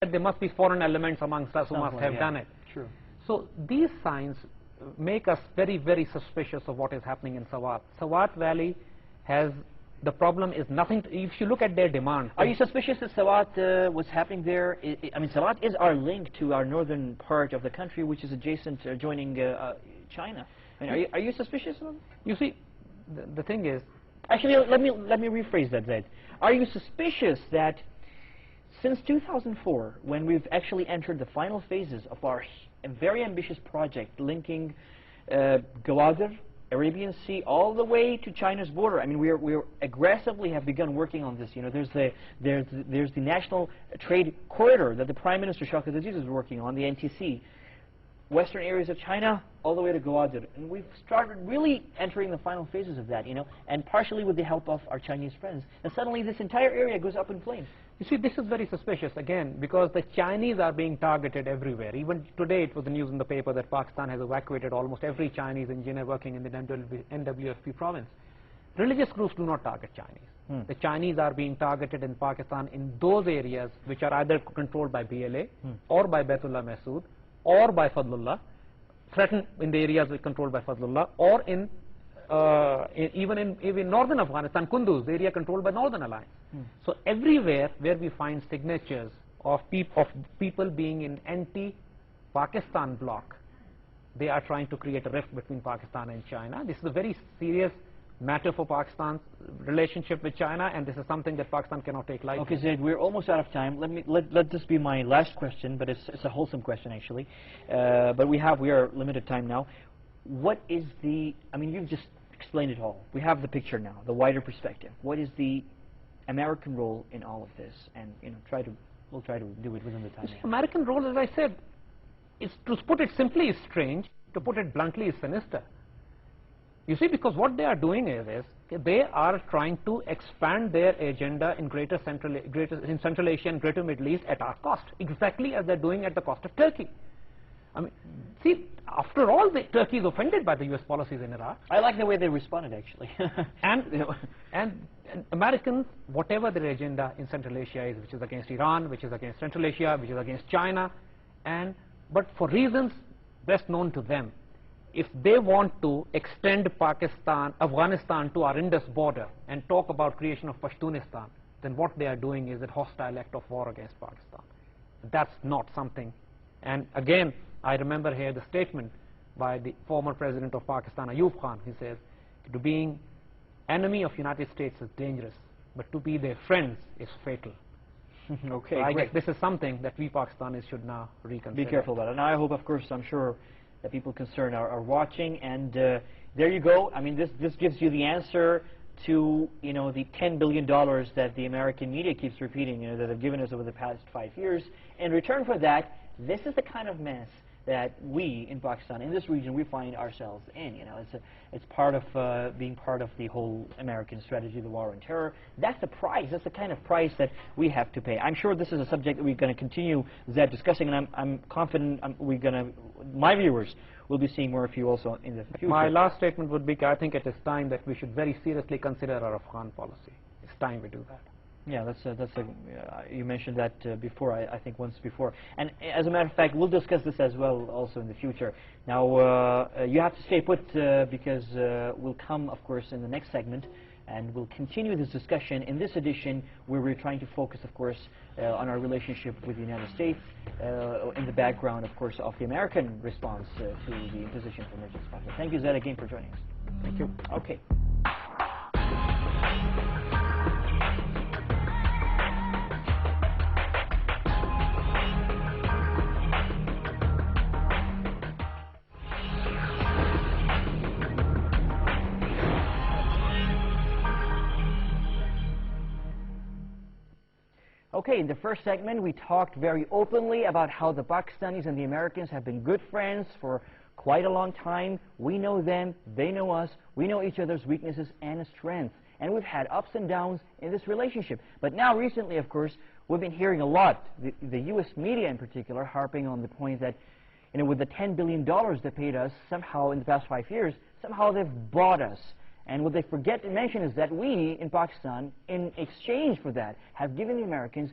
that there must be foreign elements amongst us who must have done it. True. So these signs make us very, very suspicious of what is happening in Swat. Swat Valley has, the problem is nothing, if you look at their demand. Are you suspicious that Swat, what's happening there? I mean, Swat is our link to our northern part of the country, which is adjacent, joining China. I mean, are you suspicious of them? You see, the thing is... Actually, let me rephrase that, Zaid. Are you suspicious that since 2004, when we've actually entered the final phases of our very ambitious project linking Gwadar, Arabian Sea, all the way to China's border. I mean, we aggressively have begun working on this. You know, there's the National Trade Corridor that the Prime Minister Shawkat Aziz is working on, the NTC, western areas of China, all the way to Gwadar. And we've started really entering the final phases of that, you know, and partially with the help of our Chinese friends. And suddenly this entire area goes up in flames. You see, this is very suspicious, again, because the Chinese are being targeted everywhere. Even today, it was the news in the paper that Pakistan has evacuated almost every Chinese engineer working in the NWFP province. Religious groups do not target Chinese. The Chinese are being targeted in Pakistan in those areas which are either controlled by BLA or by Baitullah Mahsud or by Fadlullah, threatened in the areas controlled by Fadlullah, or even in northern Afghanistan, Kunduz, the area controlled by Northern Alliance. So everywhere where we find signatures of people being in anti-Pakistan bloc, they are trying to create a rift between Pakistan and China. This is a very serious matter for Pakistan's relationship with China, and this is something that Pakistan cannot take lightly. Okay, Zaid, we're almost out of time. Let this be my last question, but it's a wholesome question actually. But we are limited time now. What is the? I mean, you've just explained it all. We have the picture now, the wider perspective. What is the American role in all of this? And you know, we'll try to do it within the time. American role, as I said, is, to put it simply, is strange. To put it bluntly, is sinister. You see, because what they are doing is they are trying to expand their agenda in Central Asia and Greater Middle East at our cost, exactly as they're doing at the cost of Turkey. I mean, see, after all, Turkey is offended by the U.S. policies in Iraq. I like the way they responded, actually. and Americans, whatever their agenda in Central Asia is, which is against Iran, which is against Central Asia, which is against China, but for reasons best known to them, if they want to extend Afghanistan to our Indus border and talk about creation of Pashtunistan, then what they are doing is a hostile act of war against Pakistan. That's not something. And again, I remember here the statement by the former president of Pakistan, Ayub Khan. He says, to being enemy of United States is dangerous, but to be their friends is fatal. Okay, so I guess this is something that we Pakistanis should now reconsider. Be careful about it. And I hope, of course, I'm sure that people concerned are watching. And there you go. I mean, this gives you the answer to, you know, the $10 billion that the American media keeps repeating, you know, that they've given us over the past 5 years. In return for that, this is the kind of mess that we in Pakistan, in this region, we find ourselves in. You know, it's part of being part of the whole American strategy, the war on terror. That's the price. That's the kind of price that we have to pay. I'm sure this is a subject that we're going to continue discussing, and I'm confident my viewers will be seeing more of you also in the future. My last statement would be, I think it is time that we should very seriously consider our Afghan policy. It's time we do that. Yeah, you mentioned that before, I think once before. And as a matter of fact, we'll discuss this as well also in the future. Now, you have to stay put because we'll come, of course, in the next segment, and we'll continue this discussion in this edition where we're trying to focus, of course, on our relationship with the United States in the background, of course, of the American response to the imposition of emergency powers. Thank you, Zaid, again for joining us. Thank you. Okay. Okay, in the first segment, we talked very openly about how the Pakistanis and the Americans have been good friends for quite a long time. We know them, they know us, we know each other's weaknesses and strengths. And we've had ups and downs in this relationship. But now, recently, of course, we've been hearing a lot, the U.S. media in particular, harping on the point that, you know, with the $10 billion they paid us, somehow in the past 5 years, somehow they've bought us. And what they forget to mention is that we, in Pakistan, in exchange for that, have given the Americans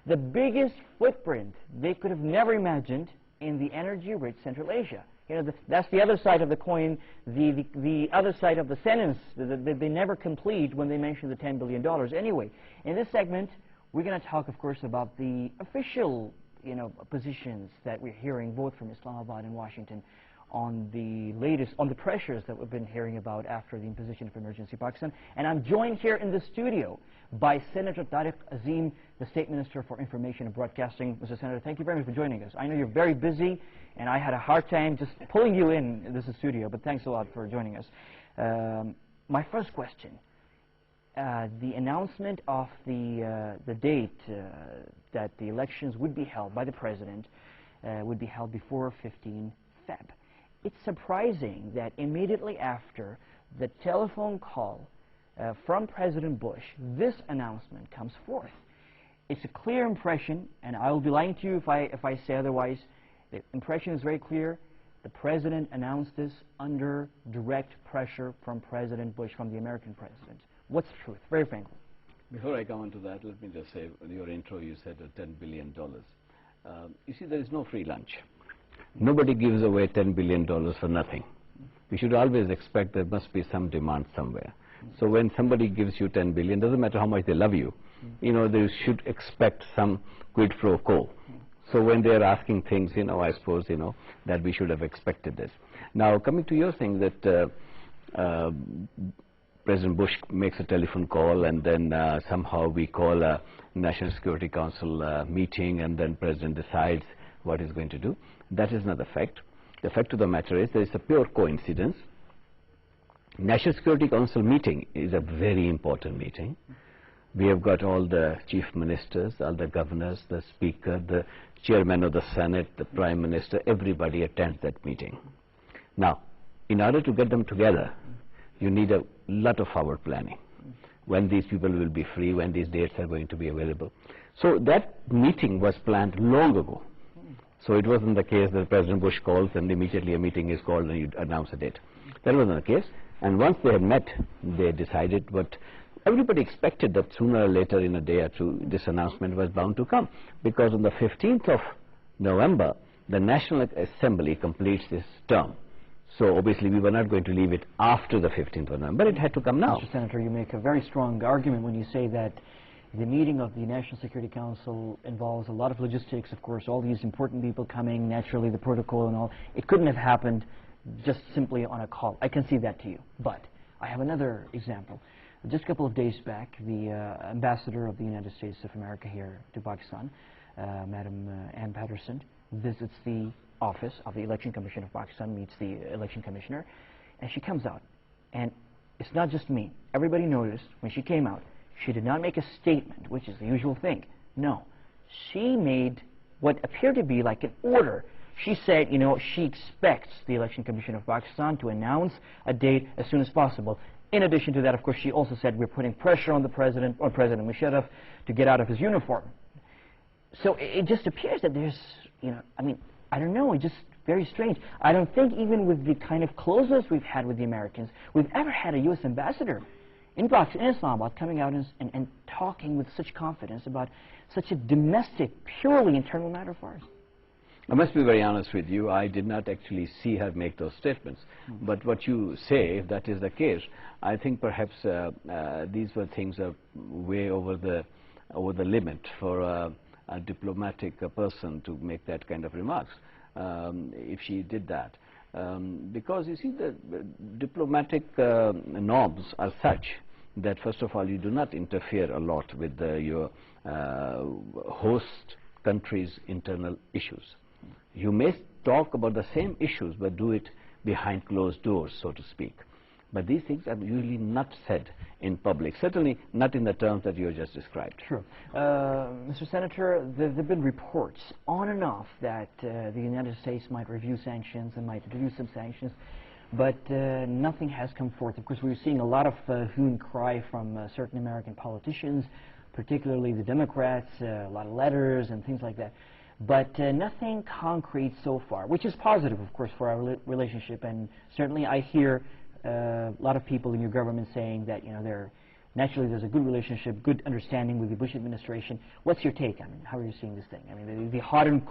the biggest footprint they could have never imagined in the energy-rich Central Asia. You know, that's the other side of the coin, the other side of the sentence that they never complete when they mention the $10 billion. Anyway, in this segment, we're going to talk, of course, about the official, you know, positions that we're hearing both from Islamabad and Washington on the latest, on the pressures that we've been hearing about after the imposition of emergency in Pakistan. And I'm joined here in the studio by Senator Tariq Azim, the State Minister for Information and Broadcasting. Mr. Senator, thank you very much for joining us. I know you're very busy, and I had a hard time just pulling you in this studio, but thanks a lot for joining us. My first question, the announcement of the date that the elections would be held by the President would be held before 15 Feb. It's surprising that immediately after the telephone call from President Bush, this announcement comes forth. It's a clear impression, and I will be lying to you if I say otherwise. The impression is very clear. The President announced this under direct pressure from President Bush, from the American President. What's the truth? Very frankly. Before I come on to that, let me just say, in your intro you said $10 billion. You see, there is no free lunch. Nobody gives away $10 billion for nothing. We should always expect there must be some demand somewhere. So when somebody gives you $10 billion, doesn't matter how much they love you, you know, they should expect some quid pro quo. So when they're asking things, you know, I suppose, you know, that we should have expected this. Now, coming to your thing that President Bush makes a telephone call, and then somehow we call a National Security Council meeting, and then President decides what he's going to do. That is not the fact. The fact of the matter is there is a pure coincidence. National Security Council meeting is a very important meeting. We have got all the chief ministers, all the governors, the speaker, the chairman of the Senate, the prime minister, everybody attends that meeting. Now, in order to get them together, you need a lot of forward planning. When these people will be free, when these dates are going to be available. So that meeting was planned long ago. So it wasn't the case that President Bush calls and immediately a meeting is called and you announce a date. That wasn't the case. And once they had met, they decided, but everybody expected that sooner or later, in a day or two, this announcement was bound to come. Because on the 15th of November, the National Assembly completes this term. So obviously we were not going to leave it after the 15th of November. It had to come now. Mr. Senator, you make a very strong argument when you say that the meeting of the National Security Council involves a lot of logistics, of course, all these important people coming, naturally the protocol and all. It couldn't have happened just simply on a call. I can see that to you. But I have another example. Just a couple of days back, the ambassador of the United States of America here to Pakistan, Madam Ann Patterson, visits the office of the Election Commission of Pakistan, meets the election commissioner, and she comes out. And it's not just me. Everybody noticed when she came out, she did not make a statement, which is the usual thing. No. She made what appeared to be like an order. She said, you know, she expects the Election Commission of Pakistan to announce a date as soon as possible. In addition to that, of course, she also said we're putting pressure on the President, or President Musharraf, to get out of his uniform. So it just appears that there's, you know, I mean, I don't know, it's just very strange. I don't think even with the kind of closeness we've had with the Americans, we've ever had a U.S. ambassador in Islamabad coming out and talking with such confidence about such a domestic, purely internal matter of ours. I must be very honest with you, I did not actually see her make those statements. But what you say, if that is the case, I think perhaps these were things way over the limit for a diplomatic person to make that kind of remarks, if she did that. Because you see, the diplomatic norms are such that first of all you do not interfere a lot with your host country's internal issues. You may talk about the same issues but do it behind closed doors, so to speak. But these things are usually not said in public, certainly not in the terms that you just described. Sure. Mr. Senator, there have been reports on and off that the United States might review sanctions and might introduce some sanctions, but nothing has come forth. Of course, we're seeing a lot of hue and cry from certain American politicians, particularly the Democrats, a lot of letters and things like that. But nothing concrete so far, which is positive, of course, for our relationship. And certainly I hear a lot of people in your government saying that, you know, they're Naturally, there's a good relationship, good understanding with the Bush administration. What's your take? I mean, how are you seeing this thing? I mean, the hot and